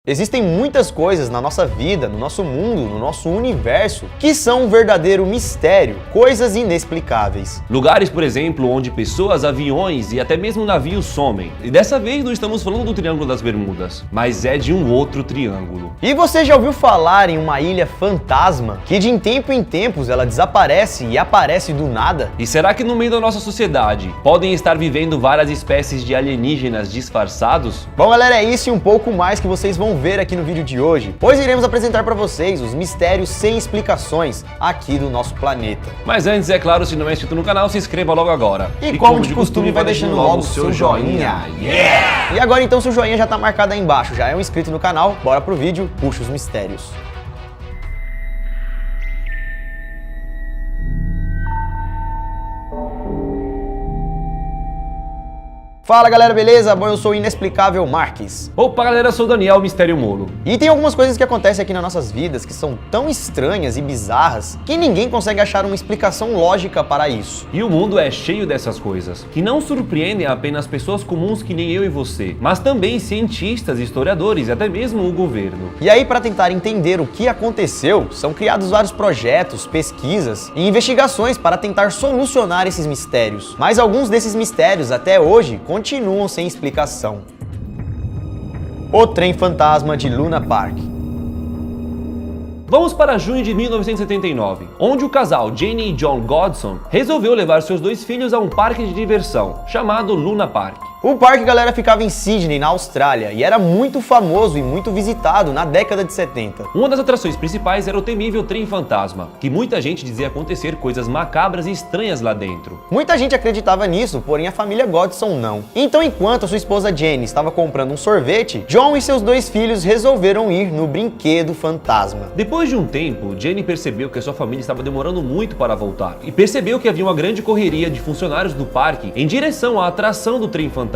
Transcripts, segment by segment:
Existem muitas coisas na nossa vida, no nosso mundo, no nosso universo, que são um verdadeiro mistério, coisas inexplicáveis. Lugares, por exemplo, onde pessoas, aviões e até mesmo navios somem. E dessa vez não estamos falando do Triângulo das Bermudas, mas é de um outro triângulo. E você já ouviu falar em uma ilha fantasma, que de tempo em tempos ela desaparece e aparece do nada? E será que no meio da nossa sociedade podem estar vivendo várias espécies de alienígenas disfarçados? Bom, galera, é isso e um pouco mais que vocês vão ver aqui no vídeo de hoje, pois iremos apresentar para vocês os mistérios sem explicações aqui do nosso planeta. Mas antes, é claro, se não é inscrito no canal, se inscreva logo agora. E como de costume, vai deixando logo o seu joinha. Yeah! E agora então, se o joinha já tá marcado aí embaixo, já é um inscrito no canal, bora pro vídeo, puxa os mistérios. Fala galera, beleza? Bom, eu sou o Inexplicável Marques. Opa galera, eu sou o Daniel Mistério Molo. E tem algumas coisas que acontecem aqui nas nossas vidas que são tão estranhas e bizarras que ninguém consegue achar uma explicação lógica para isso. E o mundo é cheio dessas coisas, que não surpreendem apenas pessoas comuns que nem eu e você, mas também cientistas, historiadores e até mesmo o governo. E aí, para tentar entender o que aconteceu, são criados vários projetos, pesquisas e investigações para tentar solucionar esses mistérios. Mas alguns desses mistérios, até hoje, continuam sem explicação. O trem fantasma de Luna Park. Vamos para junho de 1979, onde o casal Jane e John Godson resolveu levar seus dois filhos a um parque de diversão, chamado Luna Park. O parque, galera, ficava em Sydney, na Austrália, e era muito famoso e muito visitado na década de 70. Uma das atrações principais era o temível trem fantasma, que muita gente dizia acontecer coisas macabras e estranhas lá dentro. Muita gente acreditava nisso, porém a família Godson não. Então, enquanto a sua esposa Jane estava comprando um sorvete, John e seus dois filhos resolveram ir no brinquedo fantasma. Depois de um tempo, Jane percebeu que a sua família estava demorando muito para voltar, e percebeu que havia uma grande correria de funcionários do parque em direção à atração do trem fantasma.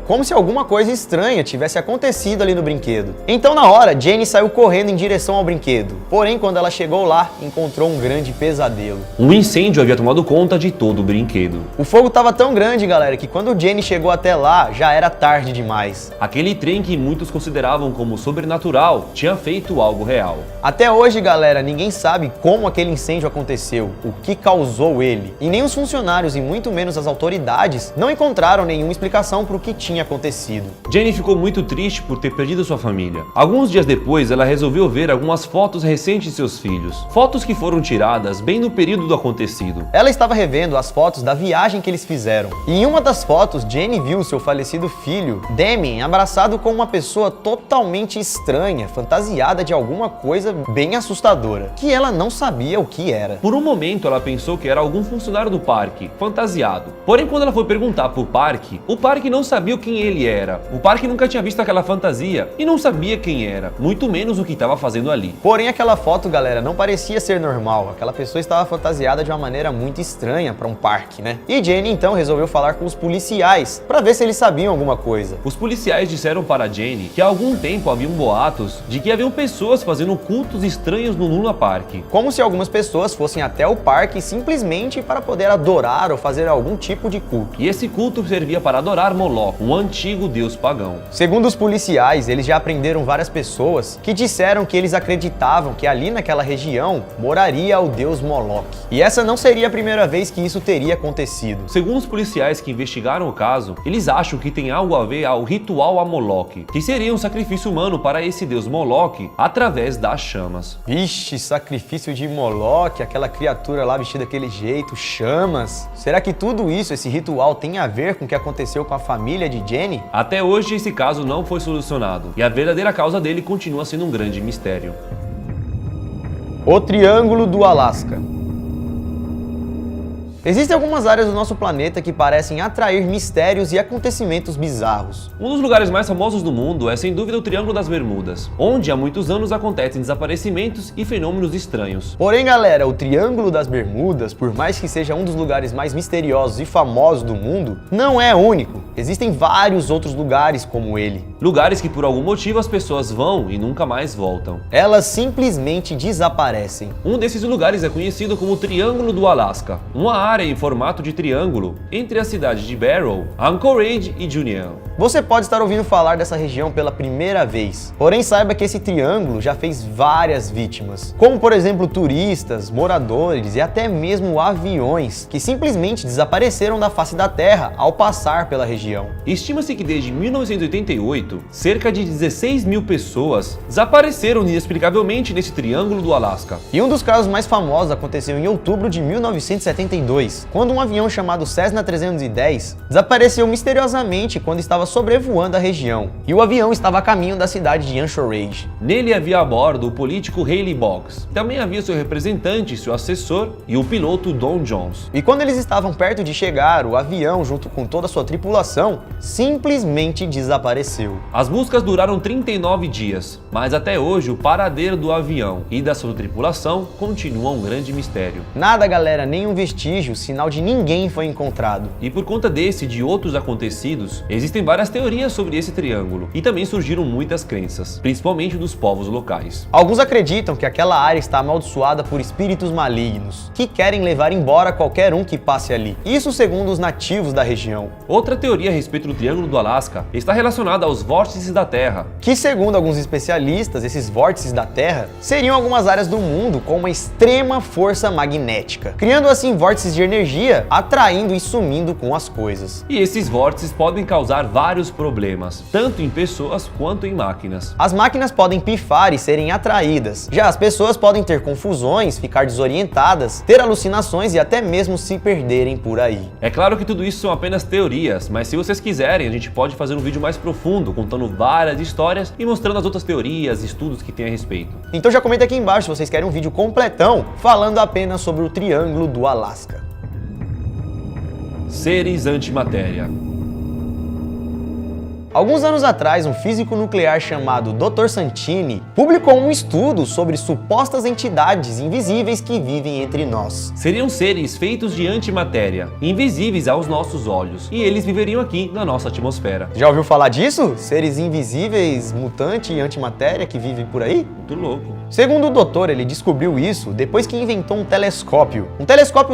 Como se alguma coisa estranha tivesse acontecido ali no brinquedo. Então, na hora, Jane saiu correndo em direção ao brinquedo. Porém, quando ela chegou lá, encontrou um grande pesadelo. Um incêndio havia tomado conta de todo o brinquedo. O fogo estava tão grande, galera, que quando Jane chegou até lá, já era tarde demais. Aquele trem que muitos consideravam como sobrenatural tinha feito algo real. Até hoje, galera, ninguém sabe como aquele incêndio aconteceu, o que causou ele. E nem os funcionários e muito menos as autoridades não encontraram nenhuma explicação para o que tinha acontecido. Jane ficou muito triste por ter perdido sua família. Alguns dias depois, ela resolveu ver algumas fotos recentes de seus filhos. Fotos que foram tiradas bem no período do acontecido. Ela estava revendo as fotos da viagem que eles fizeram. E em uma das fotos, Jane viu seu falecido filho, Damien, abraçado com uma pessoa totalmente estranha, fantasiada de alguma coisa bem assustadora, que ela não sabia o que era. Por um momento, ela pensou que era algum funcionário do parque, fantasiado. Porém, quando ela foi perguntar pro parque, o parque não sabia quem ele era. O parque nunca tinha visto aquela fantasia e não sabia quem era, muito menos o que estava fazendo ali. Porém, aquela foto, galera, não parecia ser normal. Aquela pessoa estava fantasiada de uma maneira muito estranha para um parque, né? E Jane então resolveu falar com os policiais para ver se eles sabiam alguma coisa. Os policiais disseram para Jane que há algum tempo haviam boatos de que haviam pessoas fazendo cultos estranhos no Luna Park. Como se algumas pessoas fossem até o parque simplesmente para poder adorar ou fazer algum tipo de culto. E esse culto servia para adorar Moloch, um antigo deus pagão. Segundo os policiais, eles já prenderam várias pessoas que disseram que eles acreditavam que ali naquela região moraria o deus Moloch. E essa não seria a primeira vez que isso teria acontecido. Segundo os policiais que investigaram o caso, eles acham que tem algo a ver ao ritual a Moloch, que seria um sacrifício humano para esse deus Moloch através das chamas. Vixe, sacrifício de Moloch, aquela criatura lá vestida daquele jeito, chamas. Será que tudo isso, esse ritual, tem a ver com o que aconteceu com a família de Jane? Até hoje esse caso não foi solucionado e a verdadeira causa dele continua sendo um grande mistério. O Triângulo do Alasca. Existem algumas áreas do nosso planeta que parecem atrair mistérios e acontecimentos bizarros. Um dos lugares mais famosos do mundo é sem dúvida o Triângulo das Bermudas, onde há muitos anos acontecem desaparecimentos e fenômenos estranhos. Porém, galera, o Triângulo das Bermudas, por mais que seja um dos lugares mais misteriosos e famosos do mundo, não é único. Existem vários outros lugares como ele. Lugares que por algum motivo as pessoas vão e nunca mais voltam. Elas simplesmente desaparecem. Um desses lugares é conhecido como o Triângulo do Alasca, uma área área em formato de triângulo entre as cidades de Barrow, Anchorage e Juneau. Você pode estar ouvindo falar dessa região pela primeira vez, porém saiba que esse triângulo já fez várias vítimas, como por exemplo turistas, moradores e até mesmo aviões que simplesmente desapareceram da face da Terra ao passar pela região. Estima-se que desde 1988, cerca de 16 mil pessoas desapareceram inexplicavelmente nesse triângulo do Alasca. E um dos casos mais famosos aconteceu em outubro de 1972, quando um avião chamado Cessna 310 desapareceu misteriosamente quando estava sobrevoando a região, e o avião estava a caminho da cidade de Anchorage. Nele havia a bordo o político Haley Boggs, também havia seu representante, seu assessor e o piloto Don Jones. E quando eles estavam perto de chegar, o avião, junto com toda a sua tripulação, simplesmente desapareceu. As buscas duraram 39 dias, mas até hoje o paradeiro do avião e da sua tripulação continua um grande mistério. Nada, galera, nenhum vestígio, sinal de ninguém foi encontrado. E por conta desse e de outros acontecidos, existem várias teorias sobre esse triângulo, e também surgiram muitas crenças, principalmente dos povos locais. Alguns acreditam que aquela área está amaldiçoada por espíritos malignos, que querem levar embora qualquer um que passe ali. Isso segundo os nativos da região. Outra teoria a respeito do Triângulo do Alasca está relacionada aos vórtices da Terra, Que segundo alguns especialistas, esses vórtices da Terra seriam algumas áreas do mundo com uma extrema força magnética, criando assim vórtices de energia, atraindo e sumindo com as coisas. e esses vórtices podem causar vários problemas, tanto em pessoas quanto em máquinas. As máquinas podem pifar e serem atraídas, já as pessoas podem ter confusões, ficar desorientadas, ter alucinações e até mesmo se perderem por aí. É claro que tudo isso são apenas teorias, mas se vocês quiserem, a gente pode fazer um vídeo mais profundo, contando várias histórias e mostrando as outras teorias e estudos que tem a respeito. Então já comenta aqui embaixo se vocês querem um vídeo completão falando apenas sobre o Triângulo do Alasca. Seres antimatéria. Alguns anos atrás, um físico nuclear chamado Dr. Santini publicou um estudo sobre supostas entidades invisíveis que vivem entre nós. Seriam seres feitos de antimatéria, invisíveis aos nossos olhos, e eles viveriam aqui na nossa atmosfera. Já ouviu falar disso? Seres invisíveis, mutante e antimatéria que vivem por aí? Muito louco. Segundo o doutor, ele descobriu isso depois que inventou um telescópio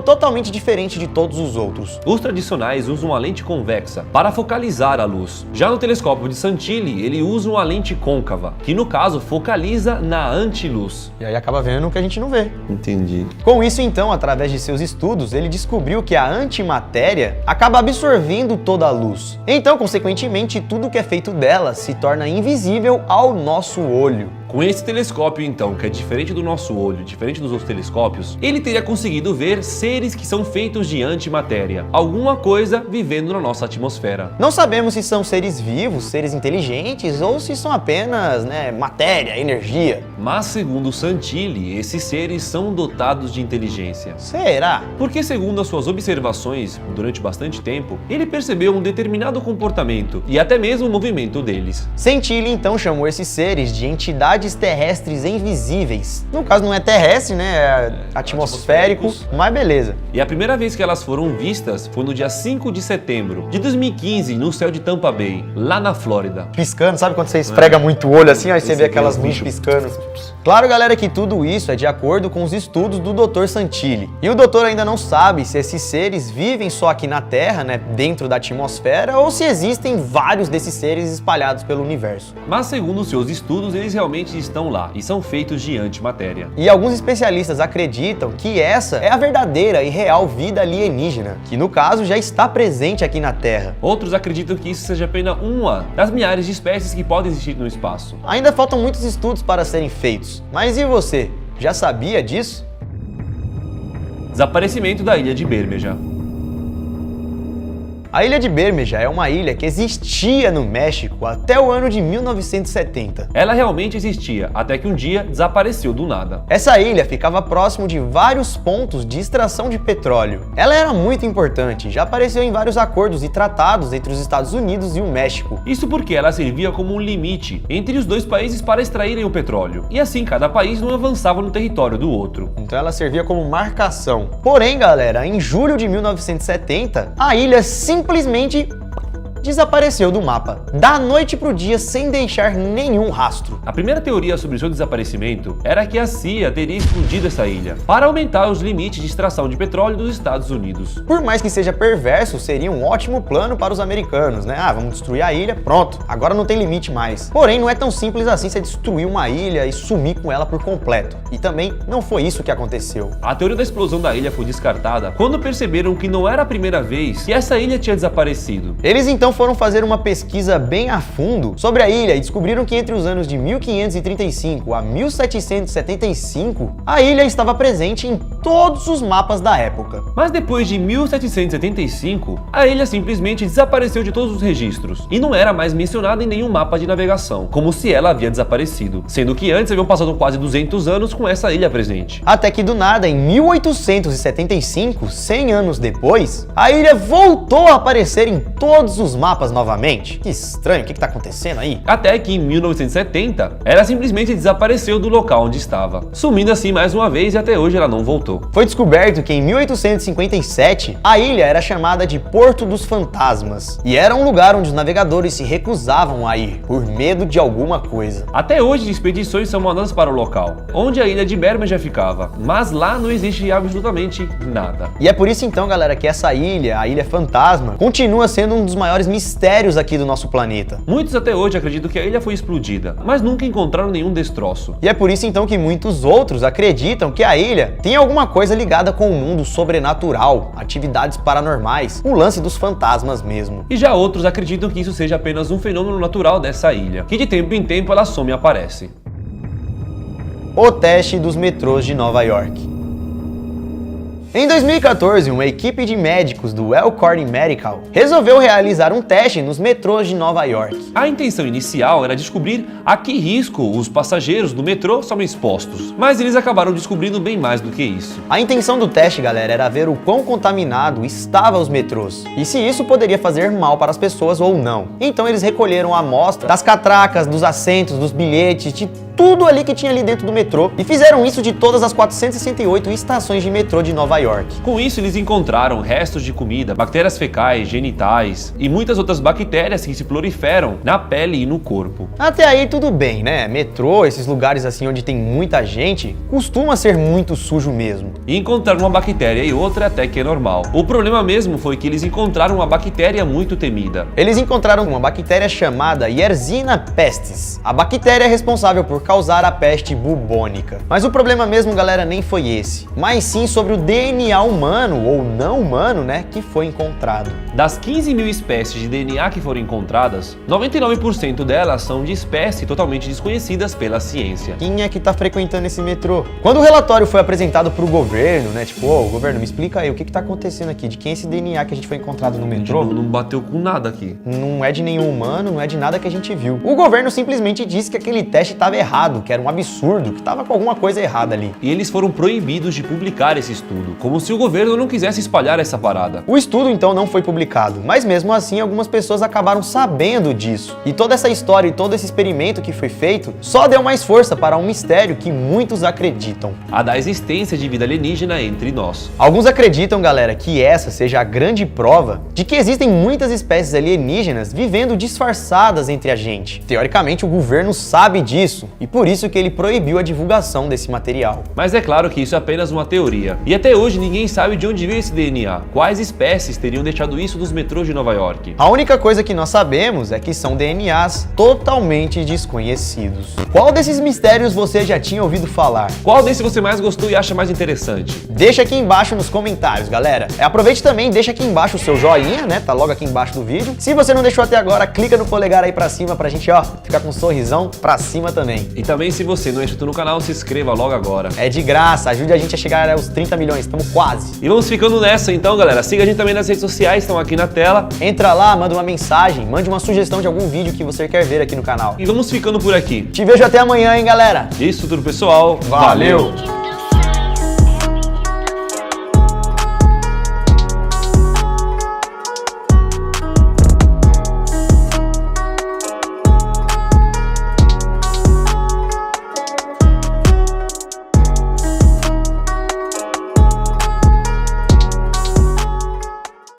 totalmente diferente de todos os outros. Os tradicionais usam uma lente convexa para focalizar a luz. Já no telescópio de Santilli, ele usa uma lente côncava, que no caso focaliza na antiluz. E aí acaba vendo o que a gente não vê. Entendi. Com isso, então, através de seus estudos, ele descobriu que a antimatéria acaba absorvendo toda a luz. Então, consequentemente, tudo que é feito dela se torna invisível ao nosso olho. Com esse telescópio, então, que é diferente do nosso olho, diferente dos outros telescópios, ele teria conseguido ver seres que são feitos de antimatéria, alguma coisa vivendo na nossa atmosfera. Não sabemos se são seres vivos, seres inteligentes, ou se são apenas, matéria, energia. Mas, segundo Santilli, esses seres são dotados de inteligência. Será? Porque, segundo as suas observações, durante bastante tempo, ele percebeu um determinado comportamento e até mesmo o movimento deles. Santini, então, chamou esses seres de entidades terrestres invisíveis. No caso não é terrestre, é atmosférico, mas beleza. E a primeira vez que elas foram vistas foi no dia 5 de setembro de 2015, no céu de Tampa Bay, lá na Flórida. Piscando, sabe quando você esfrega muito o olho assim, aí você vê aquelas luzes piscando? Claro, galera, que tudo isso é de acordo com os estudos do Dr. Santilli. E o doutor ainda não sabe se esses seres vivem só aqui na Terra, dentro da atmosfera, ou se existem vários desses seres espalhados pelo universo. Mas segundo os seus estudos, eles realmente estão lá e são feitos de antimatéria. E alguns especialistas acreditam que essa é a verdadeira e real vida alienígena, que no caso já está presente aqui na Terra. Outros acreditam que isso seja apenas uma das milhares de espécies que podem existir no espaço. Ainda faltam muitos estudos para serem feitos. Mas e você? Já sabia disso? Desaparecimento da ilha de Bermeja. A Ilha de Bermeja é uma ilha que existia no México até o ano de 1970. Ela realmente existia, até que um dia desapareceu do nada. Essa ilha ficava próximo de vários pontos de extração de petróleo. Ela era muito importante, já apareceu em vários acordos e tratados entre os Estados Unidos e o México. Isso porque ela servia como um limite entre os dois países para extraírem o petróleo, e assim cada país não avançava no território do outro. Então ela servia como marcação. Porém, galera, em julho de 1970, a ilha simplesmente desapareceu do mapa, da noite pro dia, sem deixar nenhum rastro. A primeira teoria sobre seu desaparecimento era que a CIA teria explodido essa ilha para aumentar os limites de extração de petróleo dos Estados Unidos. Por mais que seja perverso, seria um ótimo plano para os americanos, né? Ah, vamos destruir a ilha, pronto, agora não tem limite mais. Porém, não é tão simples assim você destruir uma ilha e sumir com ela por completo. E também não foi isso que aconteceu. A teoria da explosão da ilha foi descartada quando perceberam que não era a primeira vez que essa ilha tinha desaparecido. Eles então foram fazer uma pesquisa bem a fundo sobre a ilha e descobriram que entre os anos de 1535 a 1775, a ilha estava presente em todos os mapas da época. Mas depois de 1775, a ilha simplesmente desapareceu de todos os registros e não era mais mencionada em nenhum mapa de navegação, como se ela havia desaparecido, sendo que antes haviam passado quase 200 anos com essa ilha presente. Até que do nada, em 1875, 100 anos depois, a ilha voltou a aparecer em todos os mapas novamente. Que estranho, o que está acontecendo aí? Até que em 1970, ela simplesmente desapareceu do local onde estava, sumindo assim mais uma vez e até hoje ela não voltou. Foi descoberto que em 1857, a ilha era chamada de Porto dos Fantasmas e era um lugar onde os navegadores se recusavam a ir, por medo de alguma coisa. Até hoje, expedições são mandadas para o local, onde a ilha de Berma já ficava, mas lá não existe absolutamente nada. E é por isso então, galera, que essa ilha, a Ilha Fantasma, continua sendo um dos maiores mistérios aqui do nosso planeta. Muitos até hoje acreditam que a ilha foi explodida, mas nunca encontraram nenhum destroço. E é por isso então que muitos outros acreditam que a ilha tem alguma coisa ligada com o mundo sobrenatural, atividades paranormais, o lance dos fantasmas mesmo. E já outros acreditam que isso seja apenas um fenômeno natural dessa ilha, que de tempo em tempo ela some e aparece. O teste dos metrôs de Nova York. Em 2014, uma equipe de médicos do Elkhorn Medical resolveu realizar um teste nos metrôs de Nova York. A intenção inicial era descobrir a que risco os passageiros do metrô são expostos, mas eles acabaram descobrindo bem mais do que isso. A intenção do teste, galera, era ver o quão contaminado estavam os metrôs e se isso poderia fazer mal para as pessoas ou não. Então eles recolheram a amostra das catracas, dos assentos, dos bilhetes, de tudo ali que tinha ali dentro do metrô e fizeram isso de todas as 468 estações de metrô de Nova York. Com isso, eles encontraram restos de comida, bactérias fecais, genitais e muitas outras bactérias que se proliferam na pele e no corpo. Até aí tudo bem, né? Metrô, esses lugares assim onde tem muita gente, costuma ser muito sujo mesmo. E encontraram uma bactéria e outra até que é normal. O problema mesmo foi que eles encontraram uma bactéria muito temida. Eles encontraram uma bactéria chamada Yersinia pestis. A bactéria é responsável por causar a peste bubônica. Mas o problema mesmo, galera, nem foi esse, mas sim sobre o DNA humano ou não humano, né, que foi encontrado. Das 15 mil espécies de DNA que foram encontradas, 99% delas são de espécies totalmente desconhecidas pela ciência. Quem é que tá frequentando esse metrô? Quando o relatório foi apresentado pro governo, né, tipo, ô, governo, me explica aí, o que tá acontecendo aqui? De quem é esse DNA que a gente foi encontrado no metrô? Não bateu com nada aqui. Não é de nenhum humano, não é de nada que a gente viu. O governo simplesmente disse que aquele teste estava errado, que era um absurdo, que estava com alguma coisa errada ali. E eles foram proibidos de publicar esse estudo, como se o governo não quisesse espalhar essa parada. O estudo então não foi publicado, mas mesmo assim algumas pessoas acabaram sabendo disso. E toda essa história e todo esse experimento que foi feito só deu mais força para um mistério que muitos acreditam: a da existência de vida alienígena entre nós. Alguns acreditam, galera, que essa seja a grande prova de que existem muitas espécies alienígenas vivendo disfarçadas entre a gente. Teoricamente o governo sabe disso e por isso que ele proibiu a divulgação desse material. Mas é claro que isso é apenas uma teoria. E até hoje ninguém sabe de onde veio esse DNA. Quais espécies teriam deixado isso nos metrôs de Nova York? A única coisa que nós sabemos é que são DNAs totalmente desconhecidos. Qual desses mistérios você já tinha ouvido falar? Qual desses você mais gostou e acha mais interessante? Deixa aqui embaixo nos comentários, galera. Aproveite também, deixa aqui embaixo o seu joinha, né? Tá logo aqui embaixo do vídeo. Se você não deixou até agora, clica no polegar aí pra cima pra gente, ó, ficar com um sorrisão pra cima também. E também, se você não é inscrito no canal, se inscreva logo agora. É de graça, ajude a gente a chegar aos 30 milhões, estamos quase. E vamos ficando nessa então, galera. Siga a gente também nas redes sociais, estão aqui na tela. Entra lá, manda uma mensagem, mande uma sugestão de algum vídeo que você quer ver aqui no canal. E vamos ficando por aqui. Te vejo até amanhã, hein, galera? Isso tudo, pessoal. Valeu.